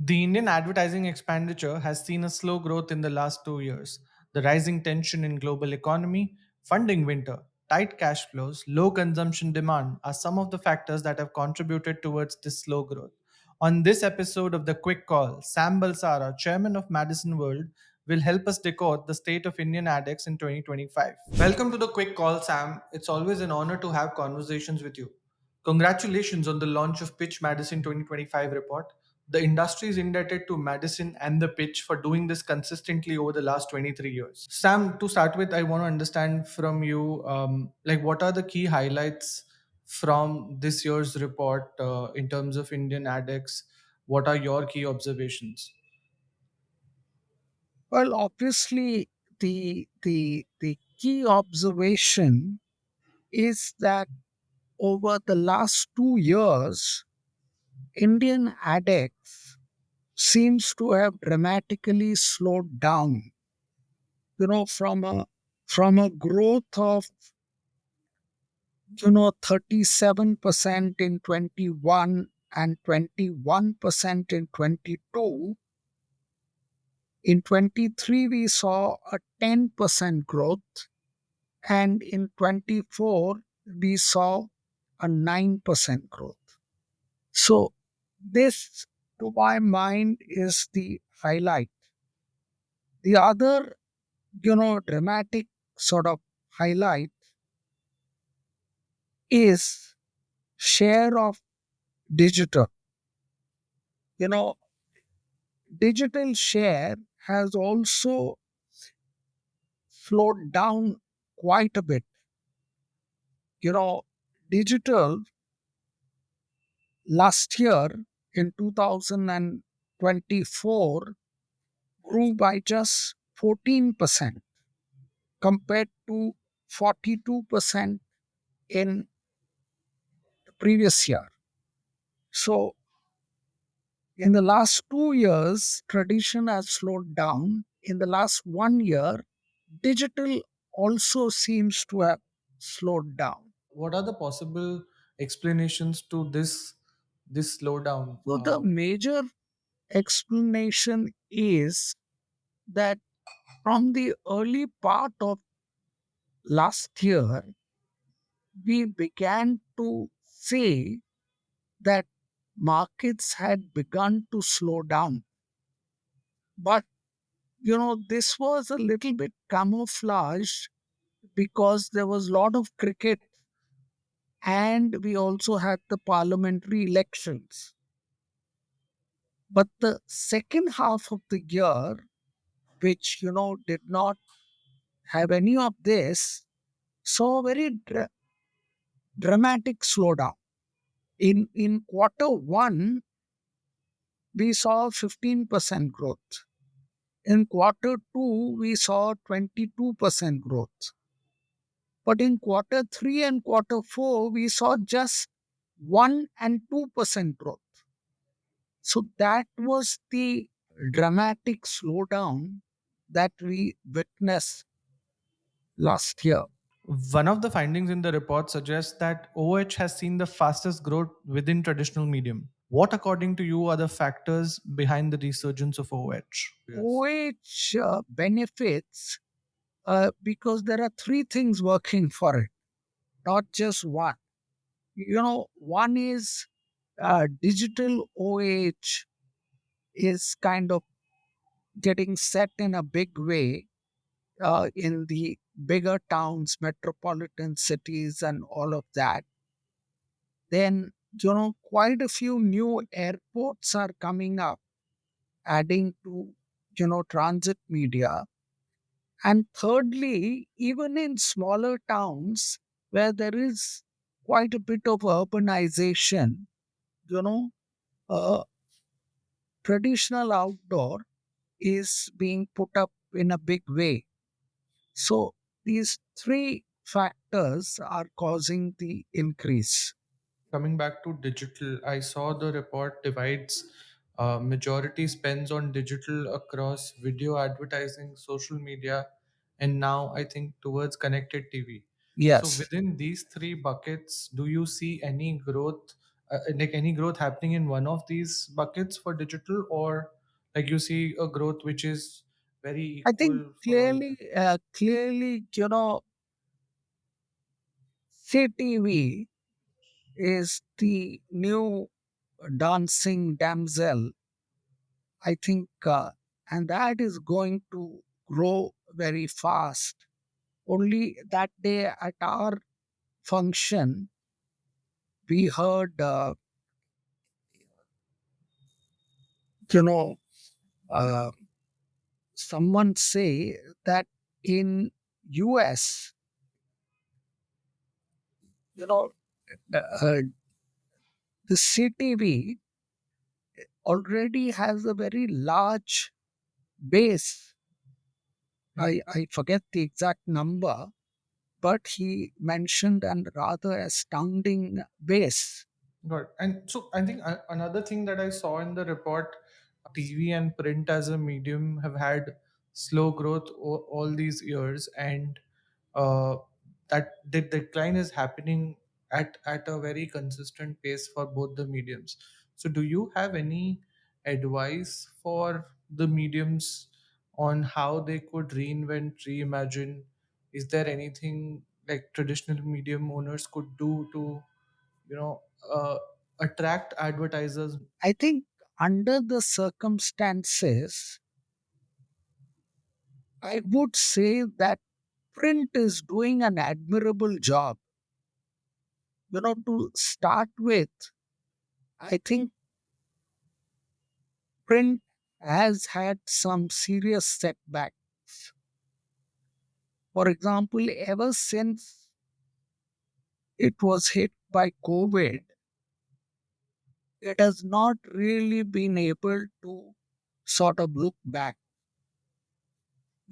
The Indian advertising expenditure has seen a slow growth in the last 2 years. The rising tension in global economy, funding winter, tight cash flows, low consumption demand are some of the factors that have contributed towards this slow growth. On this episode of The Quick Call, Sam Balsara, chairman of Madison World, will help us decode the state of Indian ADEX in 2025. Welcome to The Quick Call, Sam. It's always an honor to have conversations with you. Congratulations on the launch of Pitch Madison 2025 report. The industry is indebted to Madison and the pitch for doing this consistently over the last 23 years. Sam, to start with, I want to understand from you, like what are the key highlights from this year's report in terms of Indian ADEX? What are your key observations? Well, obviously, the key observation is that over the last 2 years, Indian ADEX seems to have dramatically slowed down. From a growth of 37% in 21 and 21% in 22. In 23, we saw a 10% growth, and in 24, we saw a 9% growth. So, this, to my mind, is the highlight. The other, dramatic sort of highlight is share of digital. You know, Digital share has also slowed down quite a bit. You know, Digital last year in 2024 grew by just 14% compared to 42% in the previous year. So, in the last 2 years, tradition has slowed down. In the last 1 year, digital also seems to have slowed down. What are the possible explanations to this slowdown? So, the major explanation is that from the early part of last year, we began to see that markets had begun to slow down. But, this was a little bit camouflaged because there was a lot of cricket and we also had the parliamentary elections. But the second half of the year, which, did not have any of this, saw a very dramatic slowdown. In quarter one, we saw 15% growth. In quarter two, we saw 22% growth. But in quarter three and quarter four, we saw just 1 and 2% growth. So that was the dramatic slowdown that we witnessed last year. One of the findings in the report suggests that OH has seen the fastest growth within traditional medium. What, according to you, are the factors behind the resurgence of OH? Yes. OH benefits because there are three things working for it, not just one. One is digital OH is kind of getting set in a big way in the bigger towns, metropolitan cities, and all of that. Then, quite a few new airports are coming up, adding to, transit media. And thirdly, even in smaller towns where there is quite a bit of urbanization, you know, uh, traditional outdoor is being put up in a big way. So these three factors are causing the increase. Coming back to digital, I saw the report divides majority spends on digital across video advertising, social media, and now I think towards connected TV. So Yes. within these three buckets, do you see any growth like any growth happening in one of these buckets for digital, or like you see a growth which is very I think equal for all of them? clearly, CTV is the new dancing damsel, I think, and that is going to grow very fast. Only that day at our function, we heard, you know, uh, someone say that in US, you know, uh, uh, the CTV already has a very large base. I forget the exact number, but he mentioned an rather astounding base. Got it. And so I think another thing that I saw in the report, TV and print as a medium have had slow growth all these years, and uh, that the decline is happening at a very consistent pace for both the mediums. So, do you have any advice for the mediums on how they could reinvent, reimagine? Is there anything like traditional medium owners could do to, you know, attract advertisers? I think under the circumstances, I would say that print is doing an admirable job. To start with, I think print has had some serious setbacks. For example, ever since it was hit by COVID, it has not really been able to sort of look back,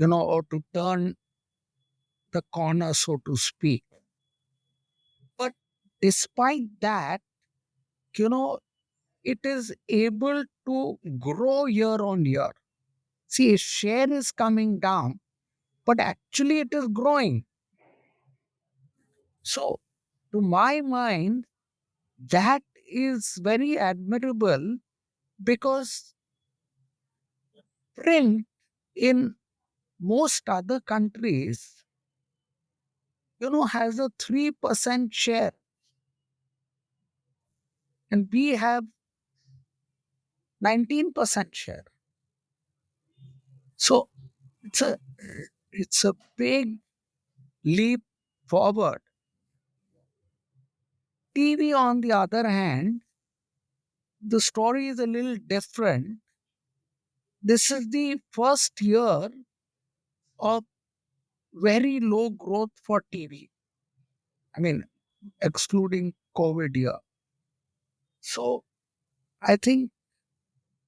or to turn the corner, so to speak. But despite that, you know, it is able to grow year on year. See, its share is coming down, but actually it is growing. So, to my mind, that is very admirable because print in most other countries, has a 3% share, and we have 19% share. So it's a it's a big leap forward. TV, on the other hand, the story is a little different. This is the first year of very low growth for TV. I mean, excluding COVID year. So I think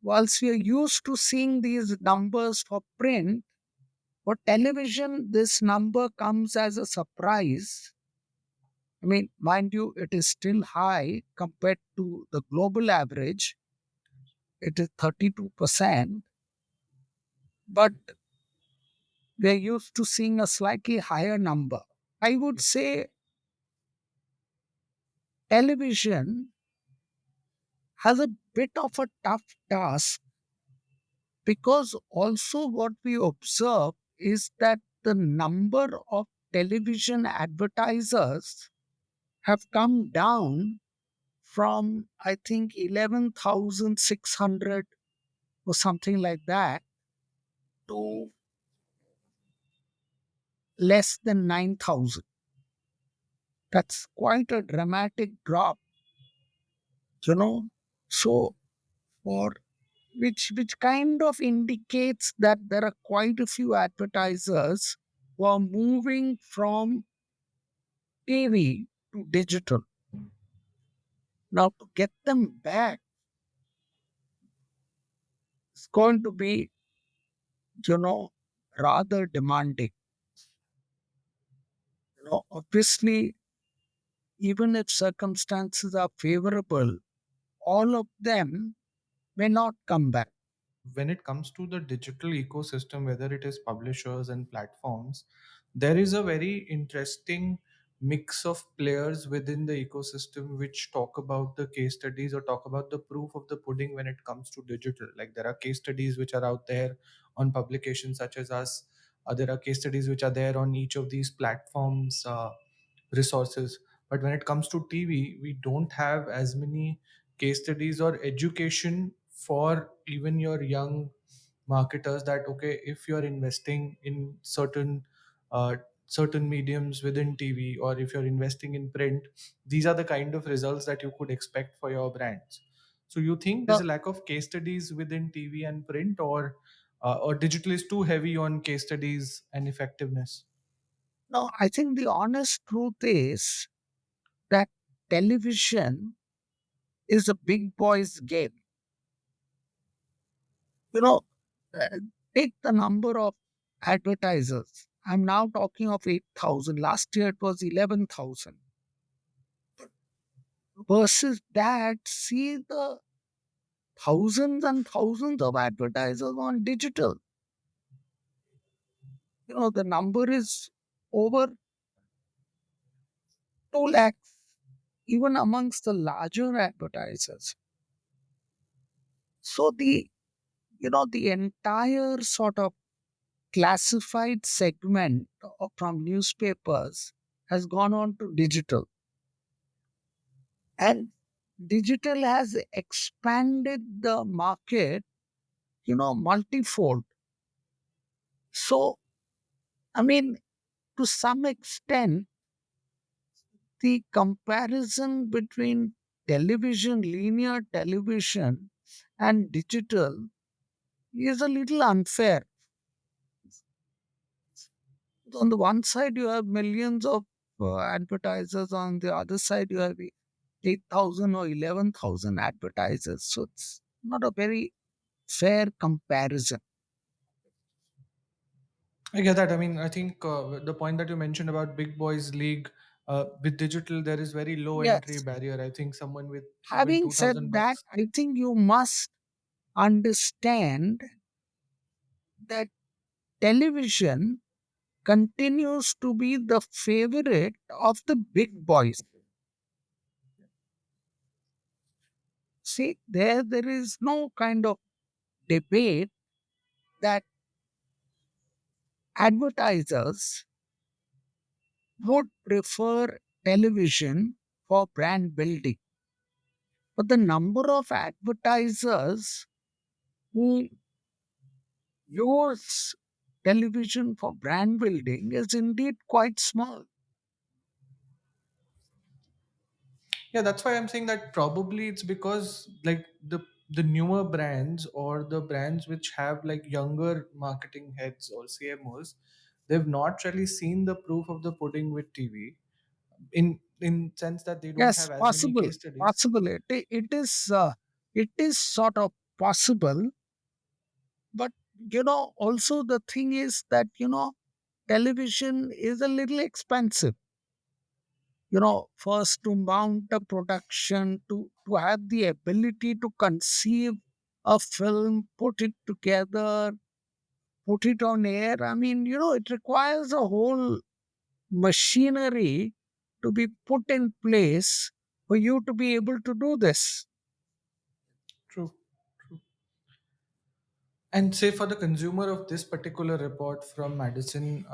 whilst we are used to seeing these numbers for print, for television, this number comes as a surprise. I mean, mind you, it is still high compared to the global average. It is 32%, but we're used to seeing a slightly higher number. I would say television has a bit of a tough task because also what we observe is that the number of television advertisers have come down from, I think, 11,600 or something like that to less than 9,000. That's quite a dramatic drop, you know. So, for which kind of indicates that there are quite a few advertisers who are moving from TV to digital. Now, to get them back, it's going to be, you know, rather demanding. Obviously, even if circumstances are favorable, all of them may not come back. When it comes to the digital ecosystem, whether it is publishers and platforms, there is a very interesting mix of players within the ecosystem which talk about the case studies or talk about the proof of the pudding when it comes to digital. Like there are case studies which are out there on publications such as us. There are case studies which are there on each of these platforms resources. But when it comes to TV, we don't have as many case studies or education for even your young marketers, that okay, if you're investing in uh, certain mediums within TV, or if you're investing in print, these are the kind of results that you could expect for your brands. So you think there's No, a lack of case studies within TV and print, or digital is too heavy on case studies and effectiveness? no, I think the honest truth is that television is a big boys game. You know, uh, take the number of advertisers. I'm now talking of 8,000. Last year it was 11,000. Versus that, see the thousands and thousands of advertisers on digital. The number is over 2 lakhs, even amongst the larger advertisers. So the entire sort of classified segment from newspapers has gone on to digital. And digital has expanded the market, multifold. So, I mean, to some extent, the comparison between television, linear television, and digital is a little unfair. On the one side, you have millions of advertisers, on the other side, you have 8,000 or 11,000 advertisers. So it's not a very fair comparison. I get that. I mean, I think the point that you mentioned about big boys league, with digital, there is very low entry Yes. barrier. I think someone with even Having two thousand said that, bucks. I think you must understand that television continues to be the favorite of the big boys. See, there is no kind of debate that advertisers would prefer television for brand building. But the number of advertisers who use television for brand building is indeed quite small. Yeah, that's why I'm saying that probably it's because like the newer brands, or the brands which have like younger marketing heads or CMOs, they've not really seen the proof of the pudding with TV, in sense that they don't Yes, have as many possible, case studies. possible. It is sort of possible, but also the thing is that television is a little expensive. First to mount a production, to have the ability to conceive a film, put it together, put it on air. I mean, it requires a whole machinery to be put in place for you to be able to do this. True. True. And say for the consumer of this particular report from Madison,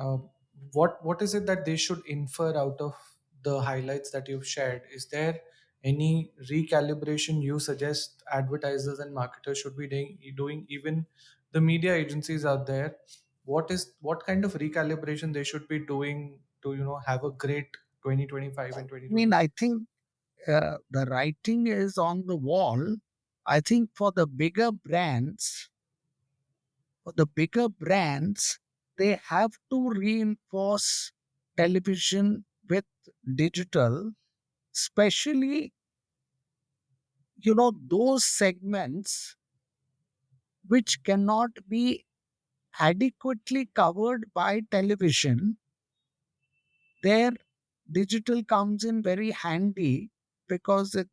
what is it that they should infer out of the highlights that you've shared? Is there any recalibration you suggest advertisers and marketers should be doing? Even the media agencies out there, what kind of recalibration they should be doing to have a great 2025 and I mean, I 2026? think the writing is on the wall. I think for the bigger brands, they have to reinforce television with digital, especially, those segments which cannot be adequately covered by television. There, digital comes in very handy because it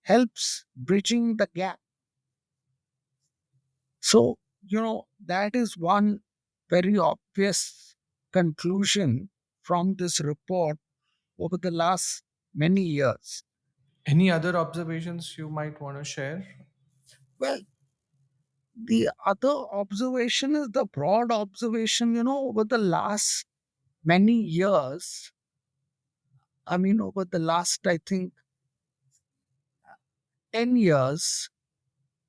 helps bridging the gap. So, that is one very obvious conclusion. from this report over the last many years. Any other observations you might want to share? Well, the other observation is the broad observation, over the last many years. I mean, over the last, I think, 10 years,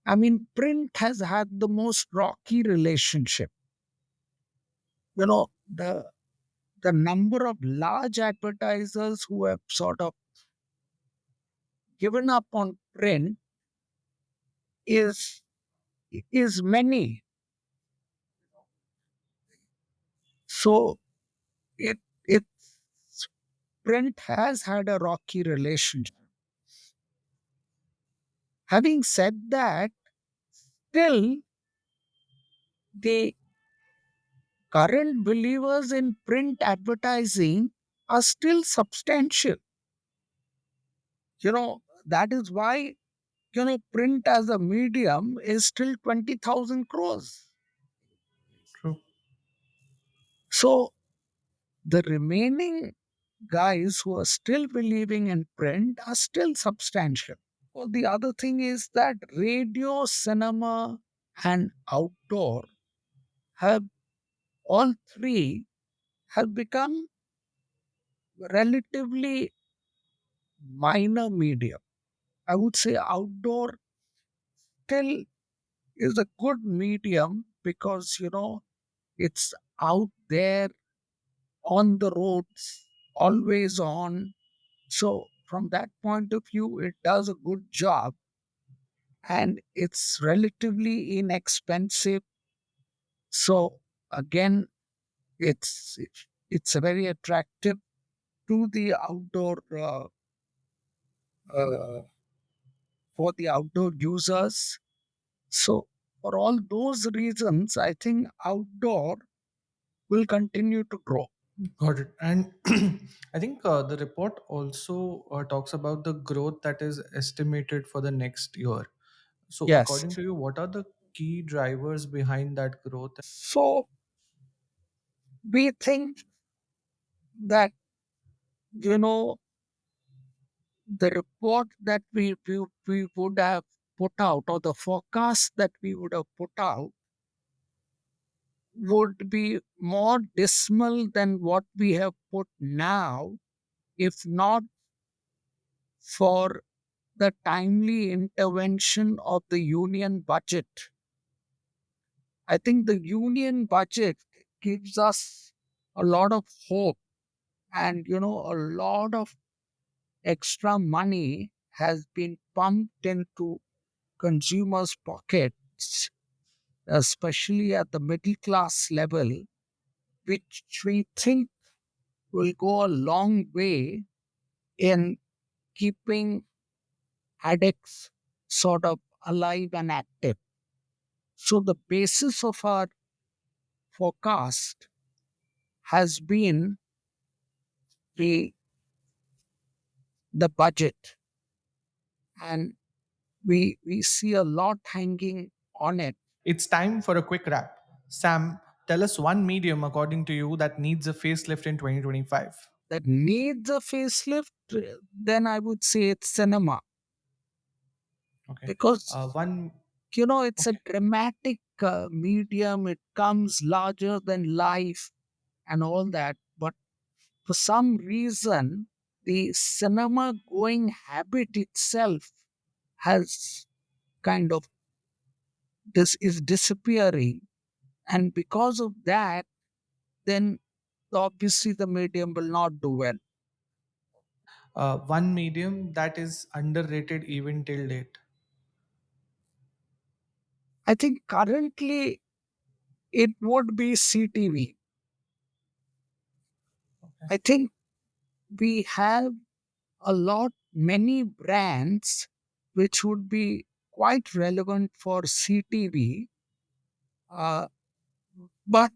I mean, print has had the most rocky relationship. The number of large advertisers who have sort of given up on print is is many. So it print has had a rocky relationship. Having said that, still the current believers in print advertising are still substantial. That is why print as a medium is still 20,000 crores. True. So the remaining guys who are still believing in print are still substantial. Well, the other thing is that radio, cinema, and outdoor have all three have become relatively minor medium. I would say outdoor still is a good medium because it's out there on the roads, always on. So from that point of view, it does a good job and it's relatively inexpensive. So again, it's it's a very attractive to the outdoor uh, for the outdoor users. So for all those reasons, I think outdoor will continue to grow. Got it. And I think the report also talks about the growth that is estimated for the next year. So, Yes. according to you, what are the key drivers behind that growth? So we think that you know the report that we would have put out, or the forecast that we would have put out, would be more dismal than what we have put now, if not for the timely intervention of the union budget. I think the union budget gives us a lot of hope, and a lot of extra money has been pumped into consumers' pockets, especially at the middle class level, which we think will go a long way in keeping ADEX sort of alive and active. So the basis of our forecast has been the the budget, and we see a lot hanging on it. It's time for a quick wrap. Sam, tell us one medium, according to you, that needs a facelift in 2025. That needs a facelift, then I would say it's cinema, Okay. because One. it's a Okay. dramatic medium. It comes larger than life and all that, but for some reason the cinema going habit itself has kind of this is disappearing, and because of that, then obviously the medium will not do well. One medium that is underrated even till date. I think currently it would be CTV. Okay. I think we have a lot many brands which would be quite relevant for CTV, uh, but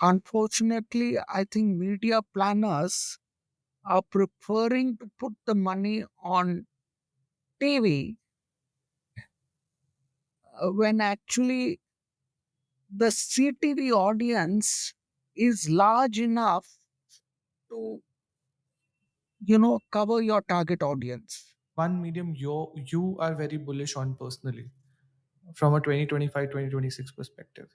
unfortunately I think media planners are preferring to put the money on TV, when actually the CTV audience is large enough to, cover your target audience. One medium you are very bullish on personally from a 2025 2026 perspective.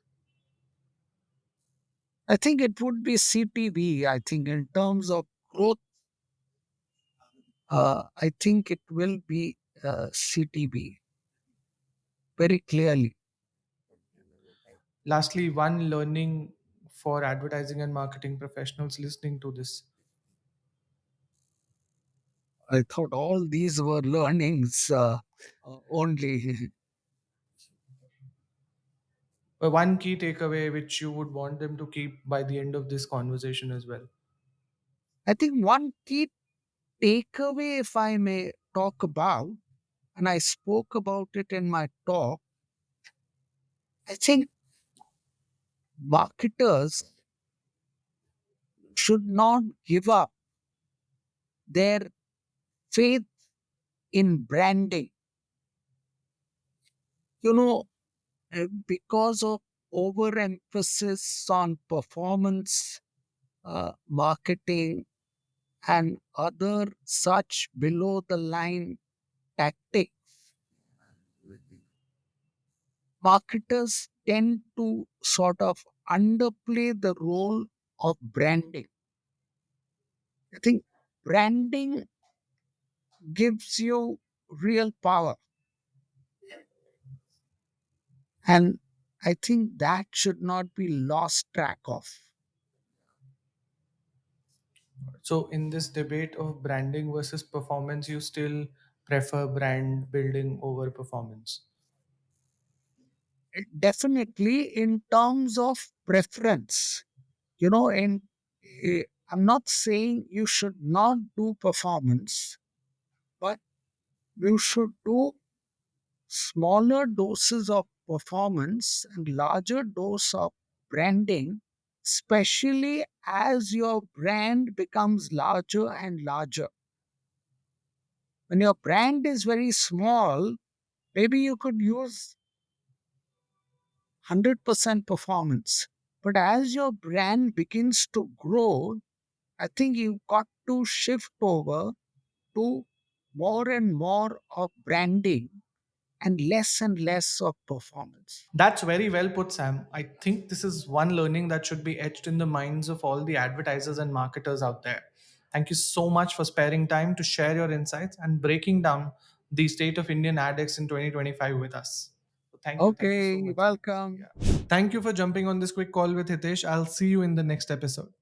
I think it would be CTV. I think in terms of growth, I think it will be CTV very clearly. Lastly, one learning for advertising and marketing professionals listening to this. I thought all these were learnings only. One key takeaway which you would want them to keep by the end of this conversation as well. I think one key takeaway, if I may talk about, and I spoke about it in my talk, I think marketers should not give up their faith in branding. You know, because of overemphasis on performance marketing and other such below the line tactics, marketers tend to sort of underplay the role of branding. I think branding gives you real power, and I think that should not be lost track of. So, in this debate of branding versus performance, you still prefer brand building over performance. Definitely in terms of preference, in I'm not saying you should not do performance, but you should do smaller doses of performance and larger dose of branding, especially as your brand becomes larger and larger. When your brand is very small, maybe you could use 100% performance. But as your brand begins to grow, I think you've got to shift over to more and more of branding and less of performance. That's very well put, Sam. I think this is one learning that should be etched in the minds of all the advertisers and marketers out there. Thank you so much for sparing time to share your insights and breaking down the state of Indian ADEX in 2025 with us. So thank you so Okay, much, Sam. welcome. Yeah. Thank you for jumping on this quick call with Hitesh. I'll see you in the next episode.